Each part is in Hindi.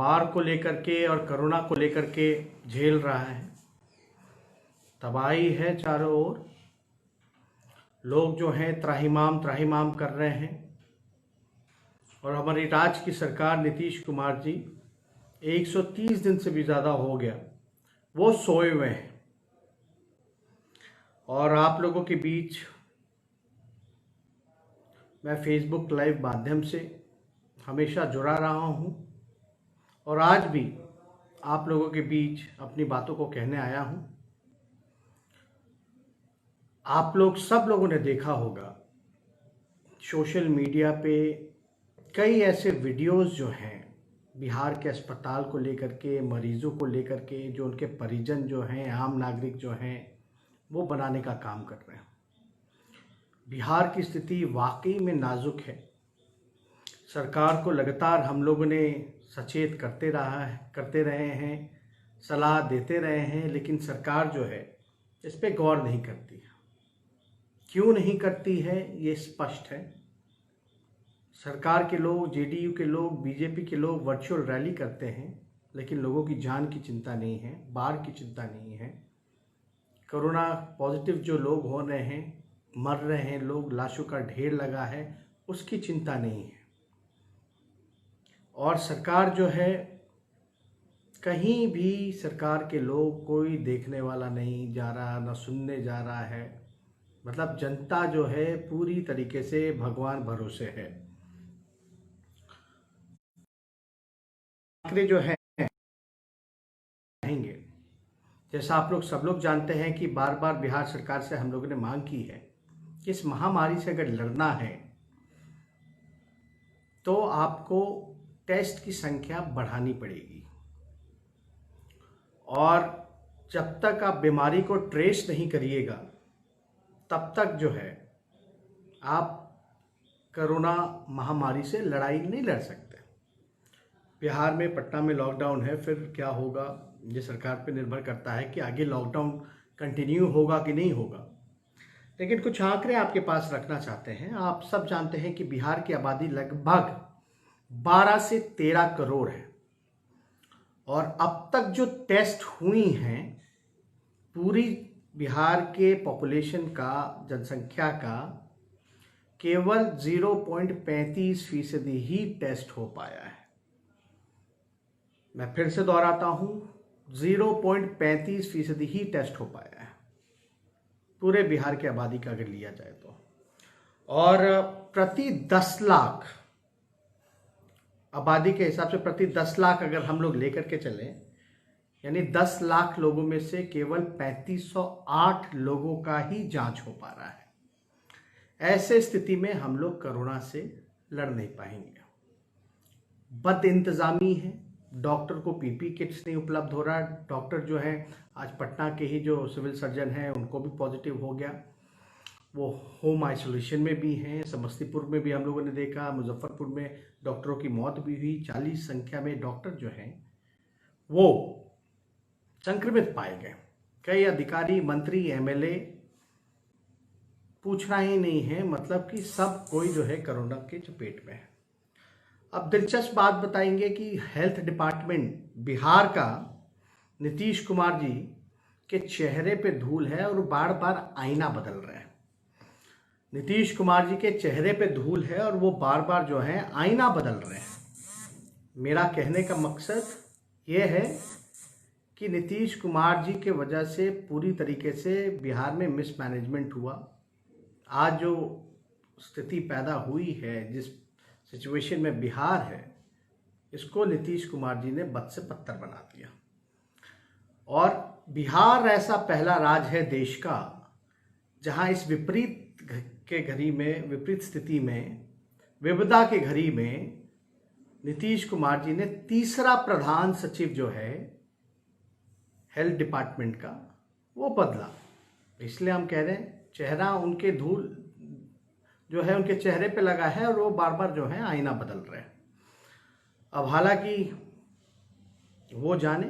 बाढ़ को लेकर के और कोरोना को लेकर के झेल रहा है। तबाही है चारों ओर। लोग जो हैं त्राहिमाम त्राहिमाम कर रहे हैं और हमारी राज्य की सरकार नीतीश कुमार जी 130 दिन से भी ज़्यादा हो गया वो सोए हुए हैं। और आप लोगों के बीच मैं फेसबुक लाइव माध्यम से हमेशा जुड़ा रहा हूं और आज भी आप लोगों के बीच अपनी बातों को कहने आया हूं। आप लोग सब लोगों ने देखा होगा सोशल मीडिया पे कई ऐसे वीडियोस जो हैं बिहार के अस्पताल को लेकर के, मरीजों को लेकर के, जो उनके परिजन जो हैं, आम नागरिक जो हैं, वो बनाने का काम कर रहे हैं। बिहार की स्थिति वाकई में नाजुक है। सरकार को लगातार हम लोगों ने सचेत करते रहे हैं, सलाह देते रहे हैं, लेकिन सरकार जो है इस पे गौर नहीं करती है। क्यों नहीं करती है ये स्पष्ट है। सरकार के लोग, जेडीयू के लोग, बीजेपी के लोग वर्चुअल रैली करते हैं, लेकिन लोगों की जान की चिंता नहीं है, बाढ़ की चिंता नहीं है। कोरोना पॉजिटिव जो लोग हो रहे हैं, मर रहे हैं लोग, लाशों का ढेर लगा है, उसकी चिंता नहीं है। और सरकार जो है, कहीं भी सरकार के लोग कोई देखने वाला नहीं जा रहा, ना सुनने जा रहा है। मतलब जनता जो है पूरी तरीके से भगवान भरोसे है। आंकड़े जो है रहेंगे, जैसा आप लोग सब लोग जानते हैं कि बार बार बिहार सरकार से हम लोगों ने मांग की है कि इस महामारी से अगर लड़ना है तो आपको टेस्ट की संख्या बढ़ानी पड़ेगी। और जब तक आप बीमारी को ट्रेस नहीं करिएगा तब तक जो है आप कोरोना महामारी से लड़ाई नहीं लड़ सकते। बिहार में, पटना में लॉकडाउन है, फिर क्या होगा ये सरकार पे निर्भर करता है कि आगे लॉकडाउन कंटिन्यू होगा कि नहीं होगा। लेकिन कुछ आंकड़े आपके पास रखना चाहते हैं। आप सब जानते हैं कि बिहार की आबादी लगभग 12 से 13 करोड़ है और अब तक जो टेस्ट हुई हैं पूरी बिहार के पॉपुलेशन का, जनसंख्या का केवल 0.35% ही टेस्ट हो पाया है। मैं फिर से दोहराता हूं, 0.35% ही टेस्ट हो पाया है पूरे बिहार की आबादी का अगर लिया जाए तो। और प्रति 10 लाख आबादी के हिसाब से प्रति 10 लाख अगर हम लोग लेकर के चलें, यानी 10 लाख लोगों में से केवल 3508 लोगों का ही जांच हो पा रहा है। ऐसे स्थिति में हम लोग कोरोना से लड़ नहीं पाएंगे। बद इंतजामी है, डॉक्टर को पीपी किट्स नहीं उपलब्ध हो रहा। डॉक्टर जो हैं, आज पटना के ही जो सिविल सर्जन हैं उनको भी पॉजिटिव हो गया, वो होम आइसोलेशन में भी हैं। समस्तीपुर में भी हम लोगों ने देखा, मुजफ्फरपुर में डॉक्टरों की मौत भी हुई। 40 संख्या में डॉक्टर जो हैं वो संक्रमित पाए गए। कई अधिकारी, मंत्री, एमएलए पूछना ही नहीं है, मतलब कि सब कोई जो है कोरोना के चपेट में है। अब दिलचस्प बात बताएंगे कि हेल्थ डिपार्टमेंट बिहार का नीतीश कुमार जी के चेहरे पे धूल है और बार बार आईना बदल रहे हैं। नीतीश कुमार जी के चेहरे पे धूल है और वो बार बार जो है आईना बदल रहे हैं। मेरा कहने का मकसद ये है कि नीतीश कुमार जी के वजह से पूरी तरीके से बिहार में मिसमैनेजमेंट हुआ। आज जो स्थिति पैदा हुई है, जिस सिचुएशन में बिहार है, इसको नीतीश कुमार जी ने बद से बदतर बना दिया। और बिहार ऐसा पहला राज्य है देश का जहां इस विपरीत के घड़ी में, विपरीत स्थिति में, विपदा के घड़ी में नीतीश कुमार जी ने तीसरा प्रधान सचिव जो है हेल्थ डिपार्टमेंट का वो बदला। इसलिए हम कह रहे हैं चेहरा उनके धूल जो है उनके चेहरे पे लगा है और वो बार बार जो है आईना बदल रहे हैं। अब हालांकि वो जाने,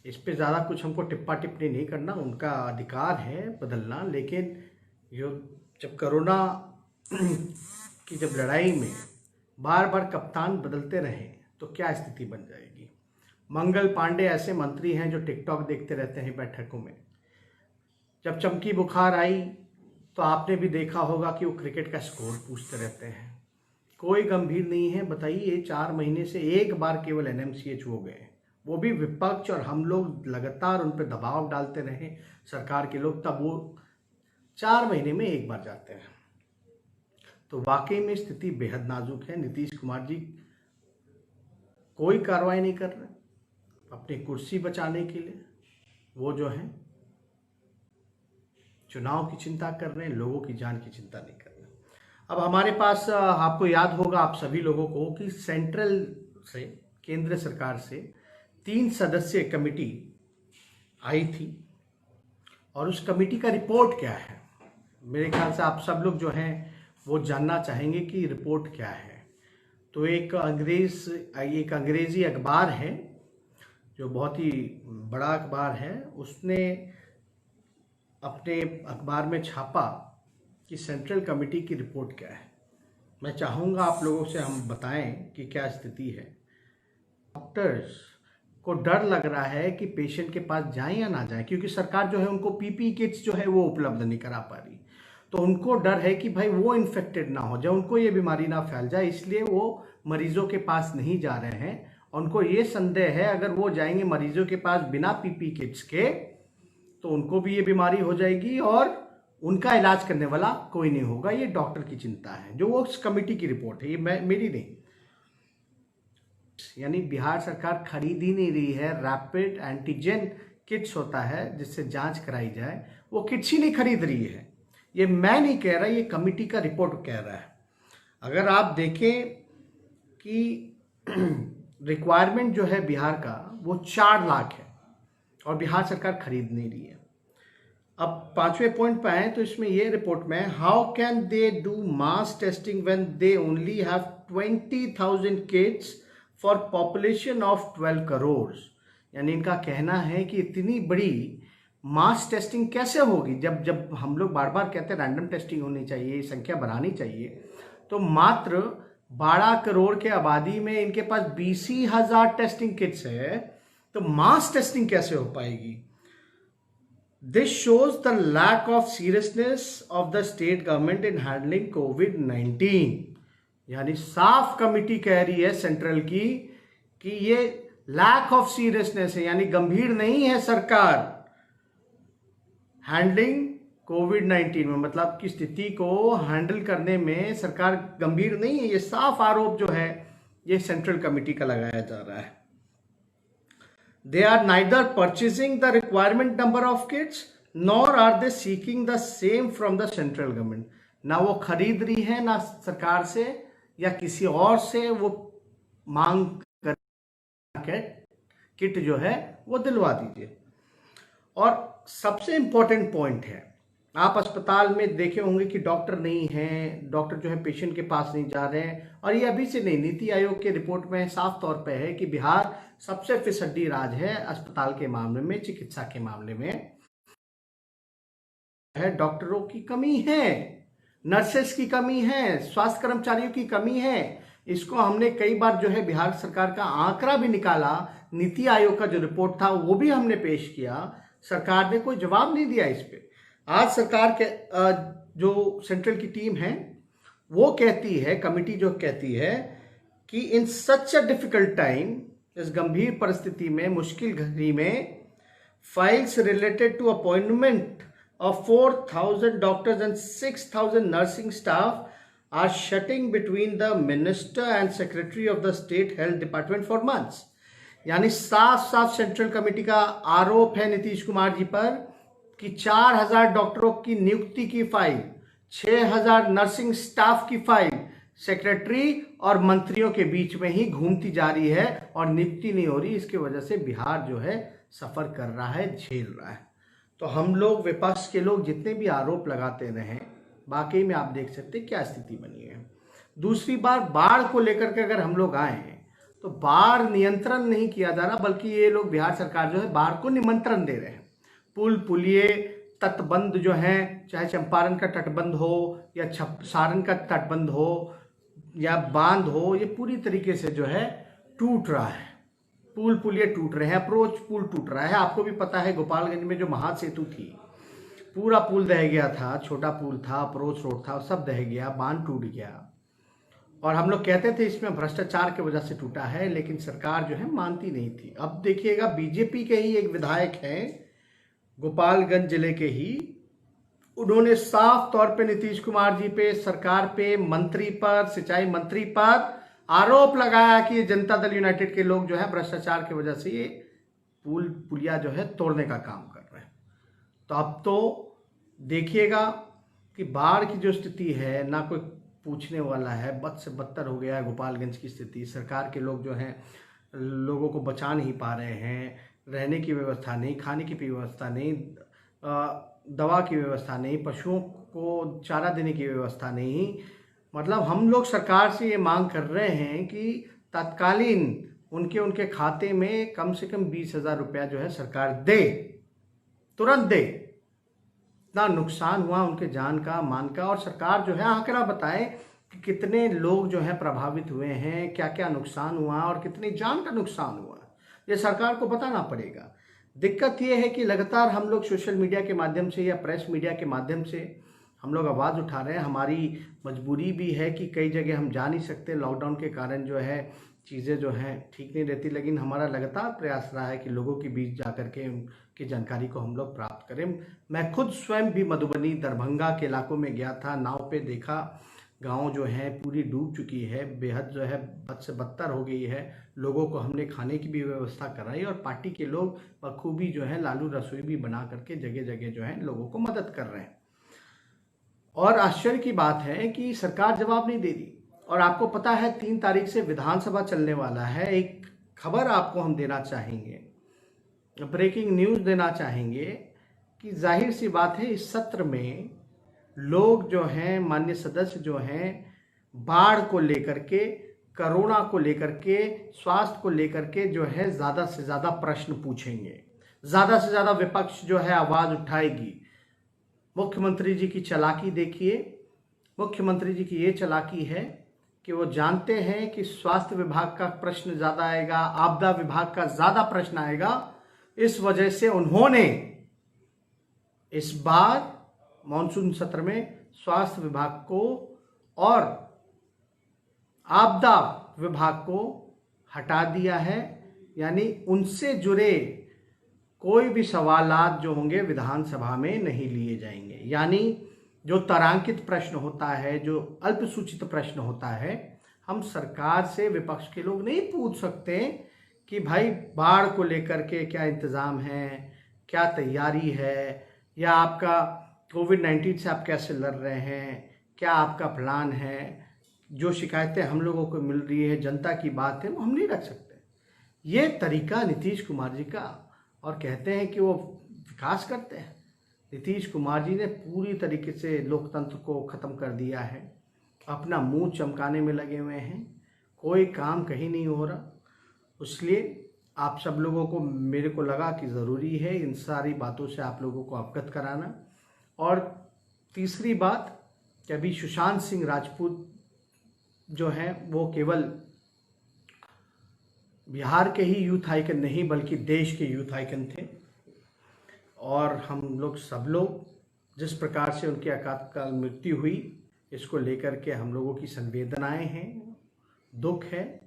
इस पे ज़्यादा कुछ हमको टिप्पा टिप्पणी नहीं करना, उनका अधिकार है बदलना। लेकिन जो जब कोरोना की जब लड़ाई में बार बार कप्तान बदलते रहे तो क्या स्थिति बन जाएगी। मंगल पांडे ऐसे मंत्री हैं जो टिकटॉक देखते रहते हैं बैठकों में। जब चमकी बुखार आई तो आपने भी देखा होगा कि वो क्रिकेट का स्कोर पूछते रहते हैं। कोई गंभीर नहीं है। बताइए 4 महीने से एक बार केवल एनएमसीएच हो गए, वो भी विपक्ष और हम लोग लगातार उन पर दबाव डालते रहे सरकार के लोग, तब वो 4 महीने में एक बार जाते हैं। तो वाकई में स्थिति बेहद नाजुक है। नीतीश कुमार जी कोई कार्रवाई नहीं कर रहे अपनी कुर्सी बचाने के लिए। वो जो है चुनाव की चिंता कर रहे हैं, लोगों की जान की चिंता नहीं कर रहे। अब हमारे पास आपको याद होगा आप सभी लोगों को कि सेंट्रल से, केंद्र सरकार से 3 सदस्यीय कमेटी आई थी और उस कमेटी का रिपोर्ट क्या है। मेरे ख्याल से आप सब लोग जो हैं वो जानना चाहेंगे कि रिपोर्ट क्या है। तो एक अंग्रेजी अखबार है जो बहुत ही बड़ा अखबार है, उसने अपने अखबार में छापा कि सेंट्रल कमेटी की रिपोर्ट क्या है। मैं चाहूँगा आप लोगों से हम बताएं कि क्या स्थिति है। डॉक्टर्स को डर लग रहा है कि पेशेंट के पास जाएं या ना जाएं, क्योंकि सरकार जो है उनको पीपीई किट्स जो है वो उपलब्ध नहीं करा पा रही। तो उनको डर है कि भाई वो इन्फेक्टेड ना हो जाए, उनको ये बीमारी ना फैल जाए, इसलिए वो मरीजों के पास नहीं जा रहे हैं। उनको ये संदेह है अगर वो जाएंगे मरीजों के पास बिना पीपीई किट्स के तो उनको भी ये बीमारी हो जाएगी और उनका इलाज करने वाला कोई नहीं होगा। ये डॉक्टर की चिंता है, जो वो कमेटी की रिपोर्ट है, ये मेरी नहीं। यानी बिहार सरकार खरीद ही नहीं रही है रैपिड एंटीजन किट्स होता है जिससे जांच कराई जाए, वो किट्स ही नहीं खरीद रही है। ये मैं नहीं कह रहा, ये कमेटी का रिपोर्ट कह रहा है। अगर आप देखें कि रिक्वायरमेंट जो है बिहार का वो 4 लाख है और बिहार सरकार खरीद नहीं रही है। अब 5वें पॉइंट पे आए तो इसमें ये रिपोर्ट में how can they do mass testing when they only have 20,000 kits for population of 12 crore. यानी इनका कहना है कि इतनी बड़ी मास टेस्टिंग कैसे होगी। जब हम लोग बार बार कहते हैं रैंडम टेस्टिंग होनी चाहिए, संख्या बढ़ानी चाहिए, तो मात्र 12 करोड़ के आबादी में इनके पास 20,000 टेस्टिंग किट्स है, तो मास टेस्टिंग कैसे हो पाएगी। This shows the lack of seriousness of the state government in handling कोविड-19। यानी साफ कमिटी कह रही है सेंट्रल की कि ये लैक ऑफ सीरियसनेस है, यानी गंभीर नहीं है सरकार हैंडलिंग कोविड-19 में, मतलब की स्थिति को हैंडल करने में सरकार गंभीर नहीं है। ये साफ आरोप जो है ये सेंट्रल कमेटी का लगाया जा रहा है। They are neither purchasing the requirement number of kits nor are they seeking the same from the central government। ना वो खरीद रही है ना सरकार से या किसी और से वो मांग कर किट जो है वो दिलवा दीजिए। और सबसे इंपॉर्टेंट पॉइंट है, आप अस्पताल में देखे होंगे कि डॉक्टर नहीं हैं, डॉक्टर जो है पेशेंट के पास नहीं जा रहे हैं। और ये अभी से नहीं, नीति आयोग के रिपोर्ट में साफ तौर पे है कि बिहार सबसे फिसड्डी राज्य है अस्पताल के मामले में, चिकित्सा के मामले में है। डॉक्टरों की कमी है, नर्सेस की कमी है, स्वास्थ्य कर्मचारियों की कमी है। इसको हमने कई बार जो है बिहार सरकार का आंकड़ा भी निकाला, नीति आयोग का जो रिपोर्ट था वो भी हमने पेश किया, सरकार ने कोई जवाब नहीं दिया इस पे। आज सरकार के जो सेंट्रल की टीम है वो कहती है, कमिटी जो कहती है कि इन सच अ डिफिकल्ट टाइम, इस गंभीर परिस्थिति में, मुश्किल घड़ी में, files related to appointment of 4,000 doctors and 6,000 nursing staff are shutting between the minister and secretary of the state health department for months। यानी साफ साफ सेंट्रल कमेटी का आरोप है नीतीश कुमार जी पर कि 4,000 डॉक्टरों की नियुक्ति की फाइल, 6,000 नर्सिंग स्टाफ की फाइल सेक्रेटरी और मंत्रियों के बीच में ही घूमती जा रही है और नियुक्ति नहीं हो रही। इसकी वजह से बिहार जो है सफर कर रहा है, झेल रहा है। तो हम लोग, विपक्ष के लोग जितने भी आरोप लगाते रहे, वाकई में आप देख सकते हैं क्या स्थिति बनी है। दूसरी बार बाढ़ को लेकर के अगर हम लोग आए तो बाढ़ नियंत्रण नहीं किया जा रहा, बल्कि ये लोग, बिहार सरकार जो है बाढ़ को निमंत्रण दे रहे हैं। पुल पुलिये, तटबंध जो हैं, चाहे चंपारण का तटबंध हो या सारण का तटबंध हो या बांध हो, ये पूरी तरीके से जो है टूट रहा है, पुल पुलिये टूट रहे हैं, अप्रोच पुल टूट रहा है। आपको भी पता है गोपालगंज में जो महासेतु थी, पूरा पुल दह गया था, छोटा पुल था, अप्रोच रोड था, सब दह गया, बांध टूट गया। और हम लोग कहते थे इसमें भ्रष्टाचार की वजह से टूटा है, लेकिन सरकार जो है मानती नहीं थी। अब देखिएगा, बीजेपी के ही एक विधायक हैं गोपालगंज जिले के ही, उन्होंने साफ तौर पे नीतीश कुमार जी पे, सरकार पे, मंत्री पर, सिंचाई मंत्री पर आरोप लगाया कि ये जनता दल यूनाइटेड के लोग जो है भ्रष्टाचार की वजह से ये पुल पुलिया जो है तोड़ने का काम कर रहे हैं। तो अब तो देखिएगा कि बाढ़ की जो स्थिति है, ना कोई पूछने वाला है, बद से बदतर हो गया है गोपालगंज की स्थिति। सरकार के लोग जो हैं लोगों को बचा नहीं पा रहे हैं, रहने की व्यवस्था नहीं, खाने की व्यवस्था नहीं, दवा की व्यवस्था नहीं, पशुओं को चारा देने की व्यवस्था नहीं। मतलब हम लोग सरकार से ये मांग कर रहे हैं कि तत्कालीन उनके खाते में कम से कम 20,000 रुपया जो है सरकार दे, तुरंत दे। इतना नुकसान हुआ उनके जान का, मान का, और सरकार जो है आंकड़ा बताए कि कितने लोग जो है प्रभावित हुए हैं, क्या क्या नुकसान हुआ और कितनी जान का नुकसान हुआ, ये सरकार को बताना पड़ेगा। दिक्कत ये है कि लगातार हम लोग सोशल मीडिया के माध्यम से या प्रेस मीडिया के माध्यम से हम लोग आवाज़ उठा रहे हैं। हमारी मजबूरी भी है कि कई जगह हम जा नहीं सकते, लॉकडाउन के कारण जो है चीज़ें जो हैं ठीक नहीं रहती, लेकिन हमारा लगातार प्रयास रहा है कि लोगों के बीच जा कर के उनकी जानकारी को हम लोग प्राप्त करें। मैं खुद स्वयं भी मधुबनी, दरभंगा के इलाकों में गया था, नाव पे देखा, गांव जो है पूरी डूब चुकी है, बेहद जो है बद से बदतर हो गई है। लोगों को हमने खाने की भी व्यवस्था कराई और पार्टी के लोग बखूबी जो है लालू रसोई भी बना करके जगह जगह जो है लोगों को मदद कर रहे हैं। और आश्चर्य की बात है कि सरकार जवाब नहीं दे रही। और आपको पता है 3 तारीख से विधानसभा चलने वाला है। एक खबर आपको हम देना चाहेंगे, ब्रेकिंग न्यूज़ देना चाहेंगे कि जाहिर सी बात है इस सत्र में लोग जो हैं, माननीय सदस्य जो हैं, बाढ़ को लेकर के, कोरोना को लेकर के, स्वास्थ्य को लेकर के जो है ज़्यादा से ज़्यादा प्रश्न पूछेंगे, ज़्यादा से ज़्यादा विपक्ष जो है आवाज़ उठाएगी। मुख्यमंत्री जी की चालाकी देखिए, मुख्यमंत्री जी की ये चालाकी है कि वो जानते हैं कि स्वास्थ्य विभाग का प्रश्न ज़्यादा आएगा, आपदा विभाग का ज़्यादा प्रश्न आएगा। इस वजह से उन्होंने इस बार मानसून सत्र में स्वास्थ्य विभाग को और आपदा विभाग को हटा दिया है, यानी उनसे जुड़े कोई भी सवालात जो होंगे विधानसभा में नहीं लिए जाएंगे। यानी जो तारांकित प्रश्न होता है, जो अल्पसूचित प्रश्न होता है, हम सरकार से विपक्ष के लोग नहीं पूछ सकते कि भाई बाढ़ को लेकर के क्या इंतज़ाम है, क्या तैयारी है, या आपका कोविड-19 से आप कैसे लड़ रहे हैं, क्या आपका प्लान है। जो शिकायतें हम लोगों को मिल रही है, जनता की बात है, वो हम नहीं रख सकते। ये तरीका नीतीश कुमार जी का, और कहते हैं कि वो विकास करते हैं। नीतीश कुमार जी ने पूरी तरीके से लोकतंत्र को ख़त्म कर दिया है, अपना मुंह चमकाने में लगे हुए हैं, कोई काम कहीं नहीं हो रहा। इसलिए आप सब लोगों को, मेरे को लगा कि ज़रूरी है इन सारी बातों से आप लोगों को अवगत कराना। और तीसरी बात कि अभी सुशांत सिंह राजपूत जो हैं वो केवल बिहार के ही यूथ आइकन नहीं बल्कि देश के यूथ आइकन थे। और हम लोग सब लोग जिस प्रकार से उनकी आपातकाल मृत्यु हुई, इसको लेकर के हम लोगों की संवेदनाएं हैं, दुख है।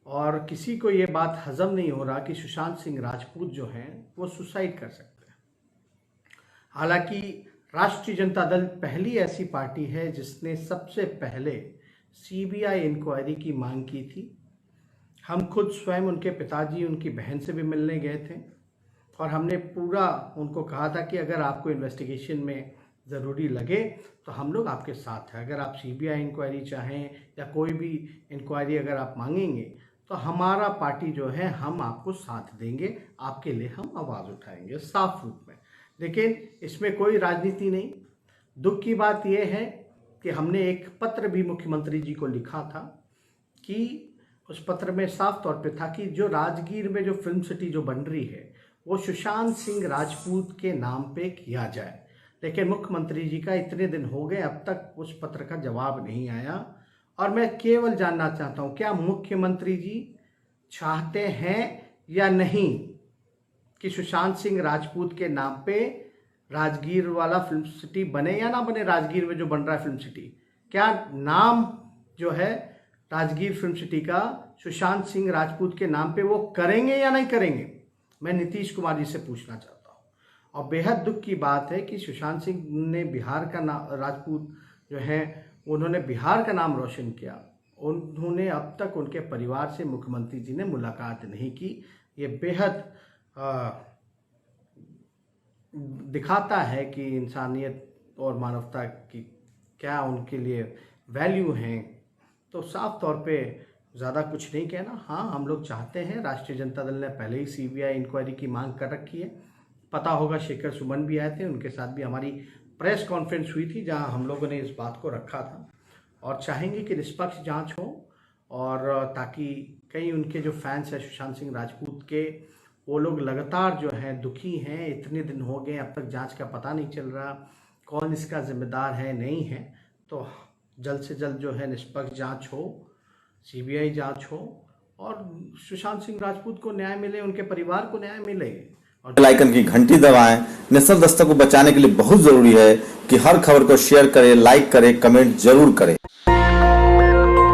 और किसी को ये बात हजम नहीं हो रहा कि सुशांत सिंह राजपूत जो हैं वो सुसाइड कर सकते हैं। हालांकि राष्ट्रीय जनता दल पहली ऐसी पार्टी है जिसने सबसे पहले सीबीआई इंक्वायरी की मांग की थी। हम खुद स्वयं उनके पिताजी, उनकी बहन से भी मिलने गए थे और हमने पूरा उनको कहा था कि अगर आपको इन्वेस्टिगेशन में ज़रूरी लगे तो हम लोग आपके साथ हैं। अगर आप सीबीआई इंक्वायरी चाहें या कोई भी इंक्वायरी अगर आप मांगेंगे तो हमारा पार्टी जो है हम आपको साथ देंगे, आपके लिए हम आवाज़ उठाएंगे साफ रूप में। लेकिन इसमें कोई राजनीति नहीं। दुख की बात यह है कि हमने एक पत्र भी मुख्यमंत्री जी को लिखा था कि उस पत्र में साफ तौर पे था कि जो राजगीर में जो फिल्म सिटी जो बन रही है वो सुशांत सिंह राजपूत के नाम पे किया जाए। लेकिन मुख्यमंत्री जी का इतने दिन हो गए, अब तक उस पत्र का जवाब नहीं आया। और मैं केवल जानना चाहता हूँ, क्या मुख्यमंत्री जी चाहते हैं या नहीं कि सुशांत सिंह राजपूत के नाम पे राजगीर वाला फिल्म सिटी बने या ना बने। राजगीर में जो बन रहा है फिल्म सिटी, क्या नाम जो है राजगीर फिल्म सिटी का सुशांत सिंह राजपूत के नाम पे वो करेंगे या नहीं करेंगे, मैं नीतीश कुमार जी से पूछना चाहता हूँ। और बेहद दुख की बात है कि सुशांत सिंह ने बिहार का नाम, राजपूत जो है उन्होंने बिहार का नाम रोशन किया, उन्होंने अब तक उनके परिवार से मुख्यमंत्री जी ने मुलाकात नहीं की। ये बेहद दिखाता है कि इंसानियत और मानवता की क्या उनके लिए वैल्यू हैं। तो साफ तौर पे ज़्यादा कुछ नहीं कहना। हाँ, हम लोग चाहते हैं, राष्ट्रीय जनता दल ने पहले ही सीबीआई इंक्वायरी की मांग कर रखी है। पता होगा शेखर सुमन भी आए थे, उनके साथ भी हमारी प्रेस कॉन्फ्रेंस हुई थी जहां हम लोगों ने इस बात को रखा था और चाहेंगे कि निष्पक्ष जांच हो, और ताकि कई उनके जो फैंस हैं सुशांत सिंह राजपूत के, वो लोग लगातार जो हैं दुखी हैं। इतने दिन हो गए, अब तक जांच का पता नहीं चल रहा कौन इसका जिम्मेदार है नहीं है। तो जल्द से जल्द जो है निष्पक्ष जांच हो, सीबीआई जांच हो और सुशांत सिंह राजपूत को न्याय मिले, उनके परिवार को न्याय मिले। और बेल आइकन की घंटी दबाएं। नेशनल दस्तक को बचाने के लिए बहुत जरूरी है कि हर खबर को शेयर करें, लाइक करें, कमेंट जरूर करें।